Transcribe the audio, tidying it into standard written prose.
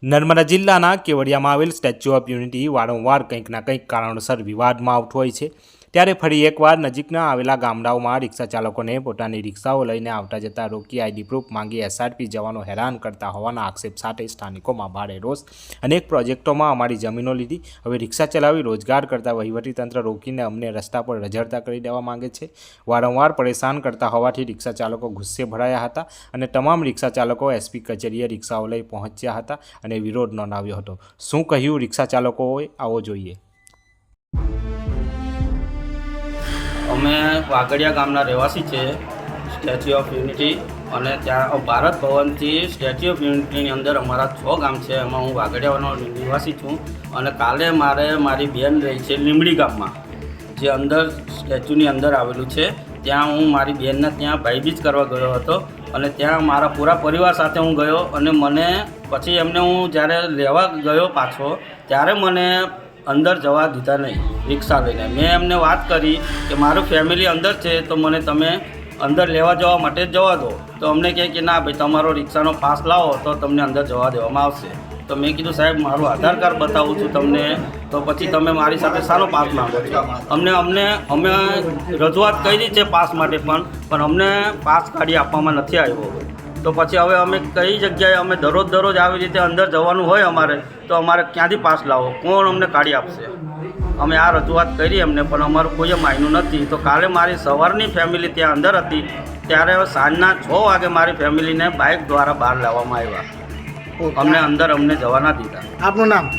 નર્મદા જિલ્લાના કેવડિયામાં આવેલ સ્ટેચ્યુ ઓફ યુનિટી વારંવાર કંઈકના કંઈક કારણોસર વિવાદમાં આવતું હોય છે, ત્યારે ફરી એકવાર નજીકના આવેલા ગામડાઓમાં રિક્ષા ચાલકોને પોતાની રિક્ષાઓ લઈને આવતા જતા રોકી આઈડી પ્રૂફ માંગી એસઆરપી જવાનો હેરાન કરતા હોવાના આક્ષેપ સાથે સ્થાનિકોમાં ભારે રોષ। અનેક પ્રોજેક્ટોમાં અમારી જમીનો લીધી, હવે રિક્ષા ચલાવી રોજગાર કરતા વહીવટીતંત્ર રોકીને અમને રસ્તા પર રઝળતા કરી દેવા માંગે છે। વારંવાર પરેશાન કરતા હોવાથી રિક્ષા ચાલકો ગુસ્સે ભરાયા હતા અને તમામ રિક્ષા ચાલકો એસપી કચેરીએ રિક્ષાઓ લઈ પહોંચ્યા હતા અને વિરોધ નોંધાવ્યો હતો। શું કહ્યું રિક્ષા ચાલકોએ, આવો જોઈએ। અમે વાગડિયા ગામના રહેવાસી છે, સ્ટેચ્યુ ઓફ યુનિટી, અને ત્યાં ભારત ભવનથી સ્ટેચ્યુ ઓફ યુનિટીની અંદર અમારા 6 ગામ છે, એમાં હું વાગડિયાનો નિવાસી છું। અને કાલે મારી બેન રહી છે લીંબડી ગામમાં, જે અંદર સ્ટેચ્યુની અંદર આવેલું છે, ત્યાં હું મારી બેનને ત્યાં ભાઈબીજ કરવા ગયો હતો અને ત્યાં મારા પૂરા પરિવાર સાથે હું ગયો અને મને પછી એમને હું જ્યારે લેવા ગયો પાછો ત્યારે મને અંદર જવા દીધા નહીં રિક્ષા લઈને। મેં એમને વાત કરી કે મારું ફેમિલી અંદર છે, તો મને તમે અંદર લેવા જવા માટે જવા દો, તો અમને કહે કે ના ભાઈ, તમારો રિક્ષાનો પાસ લાવો તો તમને અંદર જવા દેવામાં આવશે। તો મેં કીધું સાહેબ, મારું આધાર કાર્ડ બતાવું છું તમને, તો પછી તમે મારી સાથે શાનો પાસ માંગો છો? અમે રજૂઆત કરી છે પાસ માટે, પણ અમને પાસ કાઢી આપવામાં નથી આવ્યો। તો પછી હવે અમે કઈ જગ્યાએ અમે દરરોજ આવી રીતે અંદર જવાનું હોય તો અમારે ક્યાંથી પાસ લાવો? કોણ અમને કાઢી આપશે? અમે આ રજૂઆત કરી એમને, પણ અમારું કોઈ માન્યું નથી। તો કાલે મારી સવારની ફેમિલી ત્યાં અંદર હતી, ત્યારે સાંજના 6 વાગે મારી ફેમિલીને બાઇક દ્વારા બહાર લાવવામાં આવ્યા, અમને અંદર જવા ના દીધા। આપનું નામ?